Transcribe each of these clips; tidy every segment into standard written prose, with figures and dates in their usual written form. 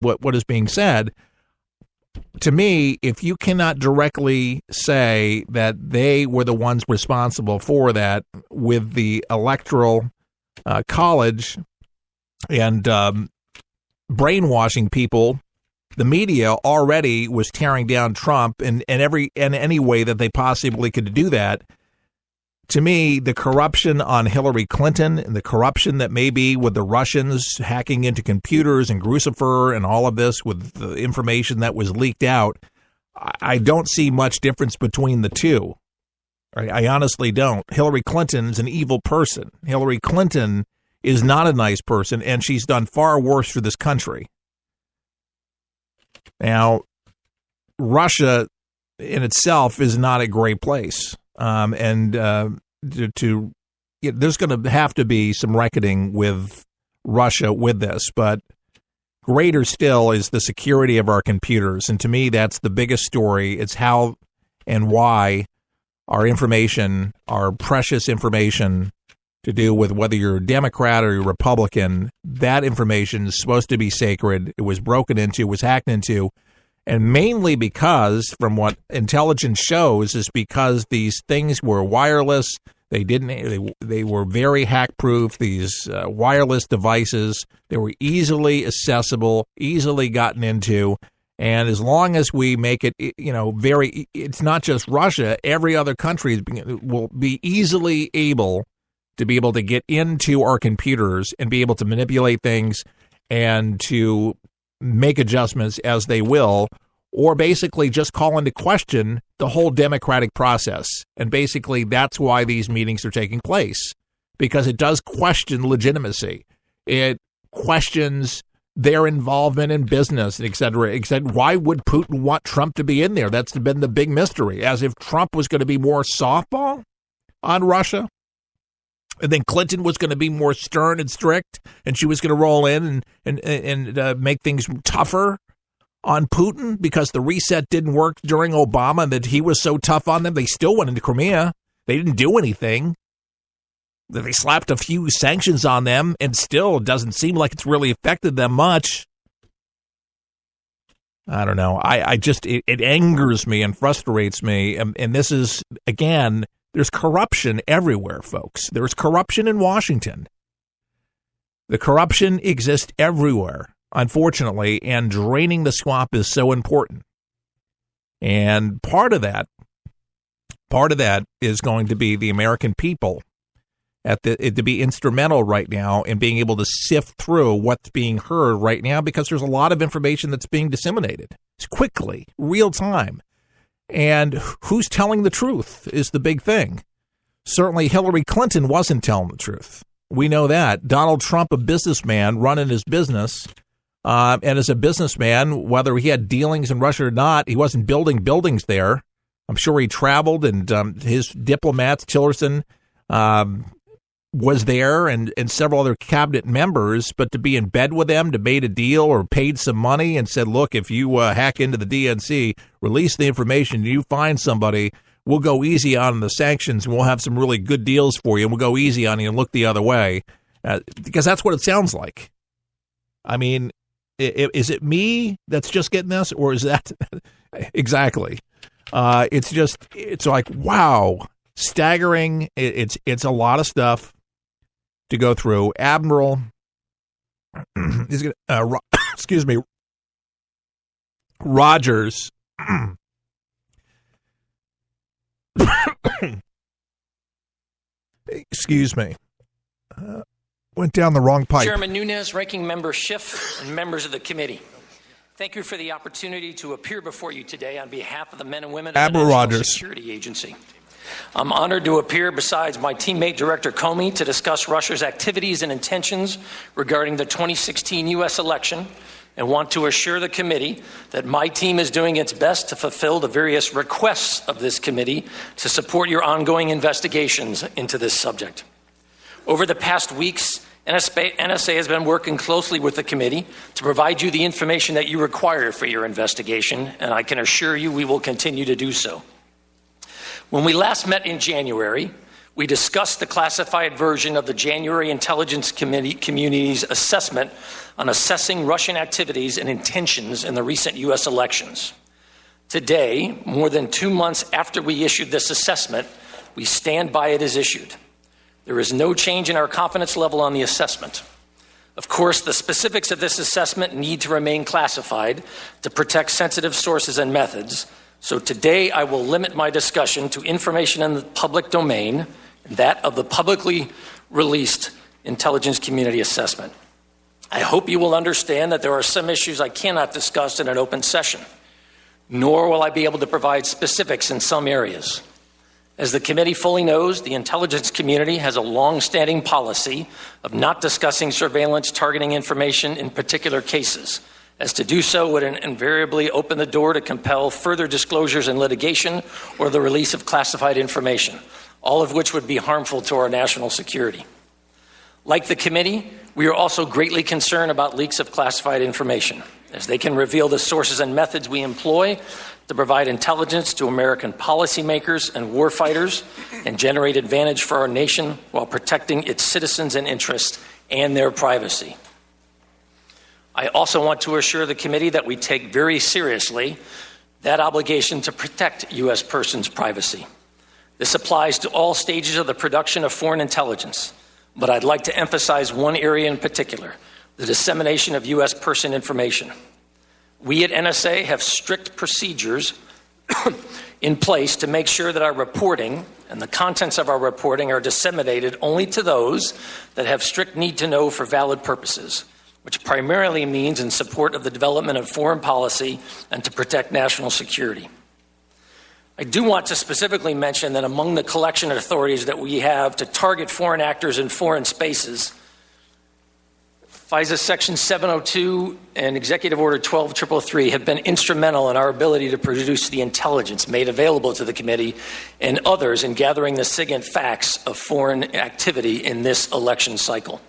what is being said. To me, if you cannot directly say that they were the ones responsible for that with the electoral college and brainwashing people, the media already was tearing down Trump in any way that they possibly could do that. To me, the corruption on Hillary Clinton and the corruption that may be with the Russians hacking into computers and Crucifer and all of this with the information that was leaked out, I don't see much difference between the two. I honestly don't. Hillary Clinton is an evil person. Hillary Clinton is not a nice person, and she's done far worse for this country. Now, Russia in itself is not a great place. There's going to have to be some reckoning with Russia with this, but greater still is the security of our computers. And to me, that's the biggest story. It's how and why our information, our precious information to do with whether you're a Democrat or you're a Republican, that information is supposed to be sacred. It was broken into, was hacked into. And mainly because, from what intelligence shows, is because these things were wireless. They were very hack-proof. These wireless devices, they were easily accessible, easily gotten into. And as long as we make it, it's not just Russia. Every other country will be easily able to get into our computers and be able to manipulate things and to make adjustments as they will, or basically just call into question the whole democratic process. And basically that's why these meetings are taking place, because it does question legitimacy. It questions their involvement in business, et cetera, et cetera. Why would Putin want Trump to be in there? That's been the big mystery, as if Trump was going to be more softball on Russia. And then Clinton was going to be more stern and strict, and she was going to roll in and make things tougher on Putin because the reset didn't work during Obama and that he was so tough on them. They still went into Crimea. They didn't do anything. They slapped a few sanctions on them, and still doesn't seem like it's really affected them much. I don't know. It angers me and frustrates me. And this is, again, there's corruption everywhere, folks. There's corruption in Washington. The corruption exists everywhere, unfortunately, and draining the swamp is so important. And part of that is going to be the American people to be instrumental right now in being able to sift through what's being heard right now, because there's a lot of information that's being disseminated. It's quickly, real time. And who's telling the truth is the big thing. Certainly Hillary Clinton wasn't telling the truth. We know that. Donald Trump, a businessman running his business, and as a businessman, whether he had dealings in Russia or not, he wasn't building buildings there. I'm sure he traveled, and his diplomats, Tillerson, was there, and several other cabinet members, but to be in bed with them, to made a deal or paid some money and said, look, if you hack into the DNC, release the information, you find somebody, we'll go easy on the sanctions, and we'll have some really good deals for you, and we'll go easy on you and look the other way, because that's what it sounds like. I mean, is it me that's just getting this, or is that exactly? It's like, wow, staggering. It's a lot of stuff to go through. Admiral is going excuse me, Rogers excuse me, went down the wrong pipe. Chairman Nunes, Ranking Member Schiff, and members of the committee, thank you for the opportunity to appear before you today on behalf of the men and women of the National Security Agency. I'm honored to appear besides my teammate, Director Comey, to discuss Russia's activities and intentions regarding the 2016 U.S. election, and want to assure the committee that my team is doing its best to fulfill the various requests of this committee to support your ongoing investigations into this subject. Over the past weeks, NSA has been working closely with the committee to provide you the information that you require for your investigation, and I can assure you we will continue to do so. When we last met in January, we discussed the classified version of the January Intelligence Community's assessment on assessing Russian activities and intentions in the recent U.S. elections. Today, more than 2 months after we issued this assessment, we stand by it as issued. There is no change in our confidence level on the assessment. Of course, the specifics of this assessment need to remain classified to protect sensitive sources and methods. So today, I will limit my discussion to information in the public domain, that of the publicly released intelligence community assessment. I hope you will understand that there are some issues I cannot discuss in an open session, nor will I be able to provide specifics in some areas. As the committee fully knows, the intelligence community has a long-standing policy of not discussing surveillance targeting information in particular cases, as to do so would invariably open the door to compel further disclosures in litigation or the release of classified information, all of which would be harmful to our national security. Like the committee, we are also greatly concerned about leaks of classified information, as they can reveal the sources and methods we employ to provide intelligence to American policymakers and warfighters and generate advantage for our nation while protecting its citizens and interests and their privacy. I also want to assure the committee that we take very seriously that obligation to protect U.S. persons' privacy. This applies to all stages of the production of foreign intelligence, but I'd like to emphasize one area in particular: the dissemination of U.S. person information. We at NSA have strict procedures in place to make sure that our reporting and the contents of our reporting are disseminated only to those that have strict need to know for valid purposes, which primarily means in support of the development of foreign policy and to protect national security. I do want to specifically mention that among the collection authorities that we have to target foreign actors in foreign spaces, FISA Section 702 and Executive Order 12333 have been instrumental in our ability to produce the intelligence made available to the committee and others in gathering the SIGINT facts of foreign activity in this election cycle.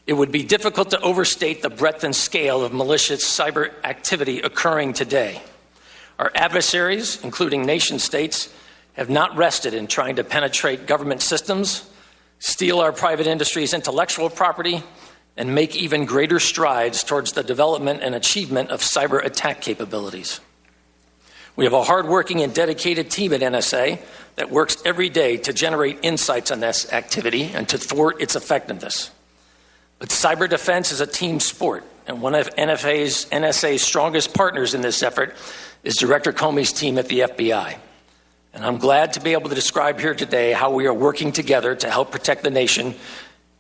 It would be difficult to overstate the breadth and scale of malicious cyber activity occurring today. Our adversaries, including nation states, have not rested in trying to penetrate government systems, steal our private industry's intellectual property, and make even greater strides towards the development and achievement of cyber attack capabilities. We have a hardworking and dedicated team at NSA that works every day to generate insights on this activity and to thwart its effectiveness. But cyber defense is a team sport, and one of NSA's strongest partners in this effort is Director Comey's team at the FBI. And I'm glad to be able to describe here today how we are working together to help protect the nation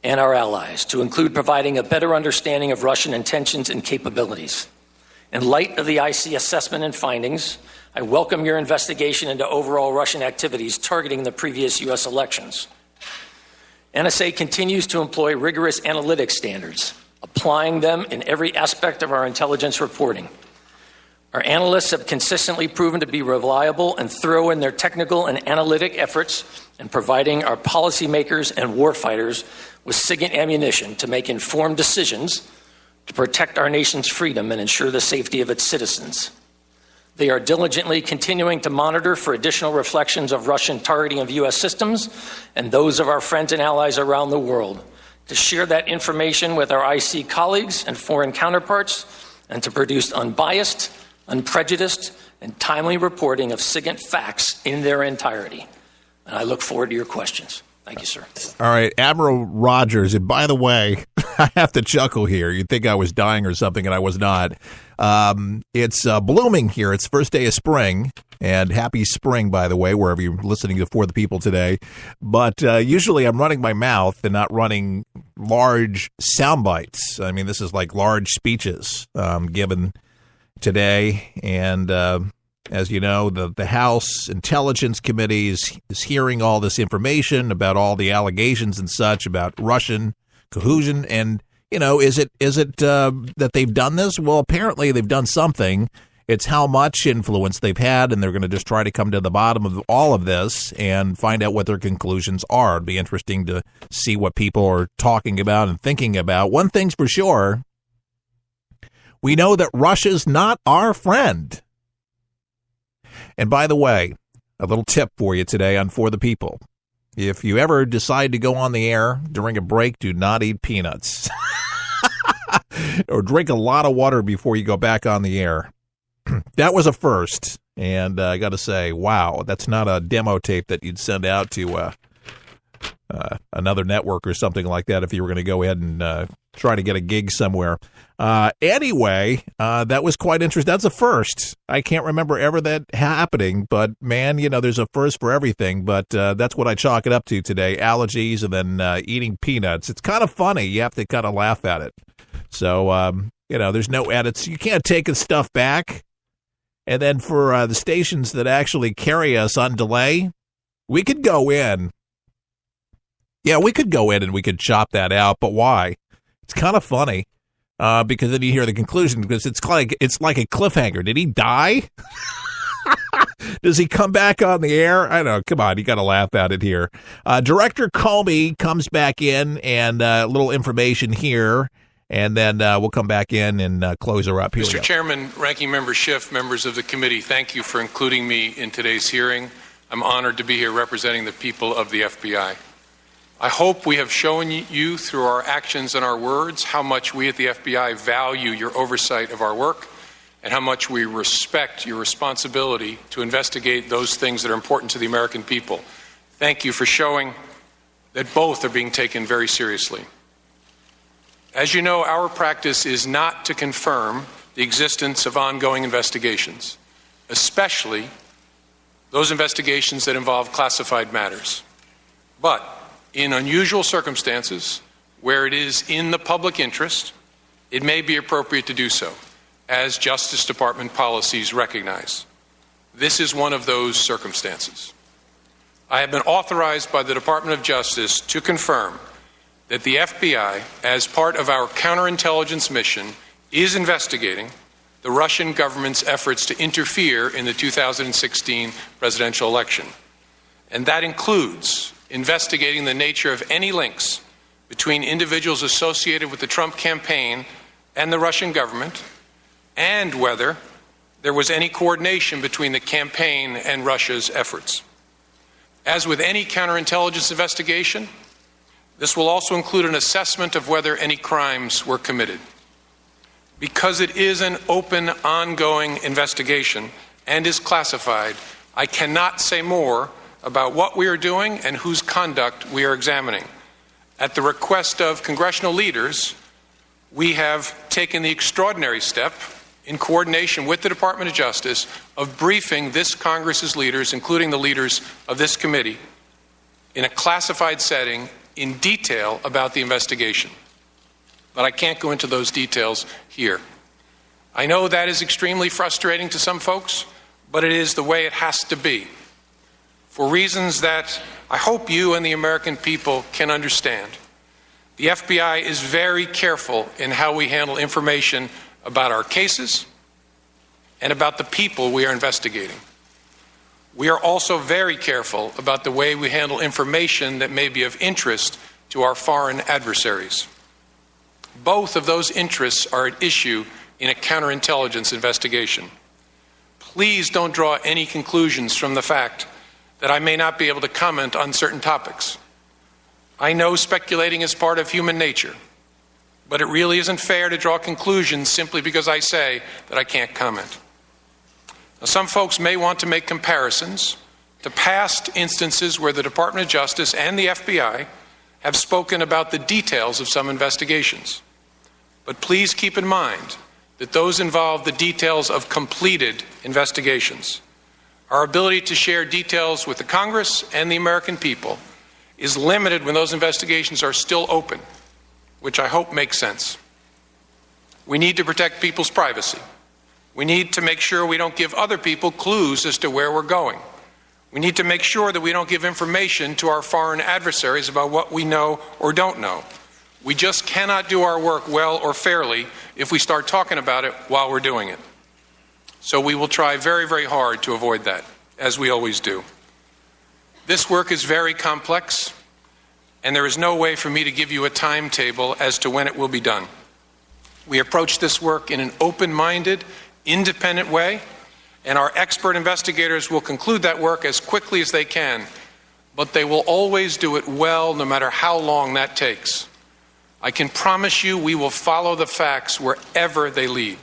and our allies, to include providing a better understanding of Russian intentions and capabilities. In light of the IC assessment and findings, I welcome your investigation into overall Russian activities targeting the previous U.S. elections. NSA continues to employ rigorous analytic standards, applying them in every aspect of our intelligence reporting. Our analysts have consistently proven to be reliable and thorough in their technical and analytic efforts in providing our policymakers and warfighters with SIGINT ammunition to make informed decisions to protect our nation's freedom and ensure the safety of its citizens. They are diligently continuing to monitor for additional reflections of Russian targeting of U.S. systems and those of our friends and allies around the world, to share that information with our IC colleagues and foreign counterparts, and to produce unbiased, unprejudiced, and timely reporting of SIGINT facts in their entirety. And I look forward to your questions. Thank you, sir. All right, Admiral Rogers. And by the way, I have to chuckle here. You'd think I was dying or something, and I was not. It's blooming here. It's first day of spring. And happy spring, by the way, wherever you're listening to For the People today. But usually I'm running my mouth and not running large sound bites. I mean, this is like large speeches given today. And as you know, the House Intelligence Committe is hearing all this information about all the allegations and such about Russian collusion. And, you know, is it that they've done this? Well, apparently they've done something. It's how much influence they've had, and they're going to just try to come to the bottom of all of this and find out what their conclusions are. It'd be interesting to see what people are talking about and thinking about. One thing's for sure, we know that Russia's not our friend. And by the way, a little tip for you today on For the People. if you ever decide to go on the air during a break, do not eat peanuts. Or drink a lot of water before you go back on the air. That was a first. And I got to say, wow, that's not a demo tape that you'd send out to another network or something like that if you were going to go ahead and try to get a gig somewhere. Anyway, that was quite interesting. That's a first. I can't remember ever that happening, but man, there's a first for everything. But that's what I chalk it up to today, allergies and then eating peanuts. It's kind of funny. You have to kind of laugh at it. So, there's no edits. You can't take this stuff back. And then for the stations that actually carry us on delay, we could go in. Yeah, we could go in and we could chop that out. But why? It's kind of funny because then you hear the conclusion because it's like a cliffhanger. Did he die? Does he come back on the air? I don't know. Come on, you got to laugh at it here. Director Comey comes back in and a little information here. And then we'll come back in and close her up. Here Mr. Chairman, Ranking Member Schiff, members of the committee, thank you for including me in today's hearing. I'm honored to be here representing the people of the FBI. I hope we have shown you through our actions and our words how much we at the FBI value your oversight of our work and how much we respect your responsibility to investigate those things that are important to the American people. Thank you for showing that both are being taken very seriously. As you know, our practice is not to confirm the existence of ongoing investigations, especially those investigations that involve classified matters. But in unusual circumstances, where it is in the public interest, it may be appropriate to do so, as Justice Department policies recognize. This is one of those circumstances. I have been authorized by the Department of Justice to confirm that the FBI, as part of our counterintelligence mission, is investigating the Russian government's efforts to interfere in the 2016 presidential election. And that includes investigating the nature of any links between individuals associated with the Trump campaign and the Russian government, and whether there was any coordination between the campaign and Russia's efforts. As with any counterintelligence investigation, this will also include an assessment of whether any crimes were committed. Because it is an open, ongoing investigation and is classified, I cannot say more about what we are doing and whose conduct we are examining. At the request of congressional leaders, we have taken the extraordinary step, in coordination with the Department of Justice, of briefing this Congress's leaders, including the leaders of this committee, in a classified setting in detail about the investigation. But I can't go into those details here. I know that is extremely frustrating to some folks, but it is the way it has to be, for reasons that I hope you and the American people can understand. The FBI is very careful in how we handle information about our cases and about the people we are investigating. We are also very careful about the way we handle information that may be of interest to our foreign adversaries. Both of those interests are at issue in a counterintelligence investigation. Please don't draw any conclusions from the fact that I may not be able to comment on certain topics. I know speculating is part of human nature, but it really isn't fair to draw conclusions simply because I say that I can't comment. Now, some folks may want to make comparisons to past instances where the Department of Justice and the FBI have spoken about the details of some investigations. But please keep in mind that those involve the details of completed investigations. Our ability to share details with the Congress and the American people is limited when those investigations are still open, which I hope makes sense. We need to protect people's privacy. We need to make sure we don't give other people clues as to where we're going. We need to make sure that we don't give information to our foreign adversaries about what we know or don't know. We just cannot do our work well or fairly if we start talking about it while we're doing it. So we will try very, very hard to avoid that, as we always do. This work is very complex, and there is no way for me to give you a timetable as to when it will be done. We approach this work in an open-minded, independent way, and our expert investigators will conclude that work as quickly as they can. but they will always do it well, no matter how long that takes. I can promise you we will follow the facts wherever they lead.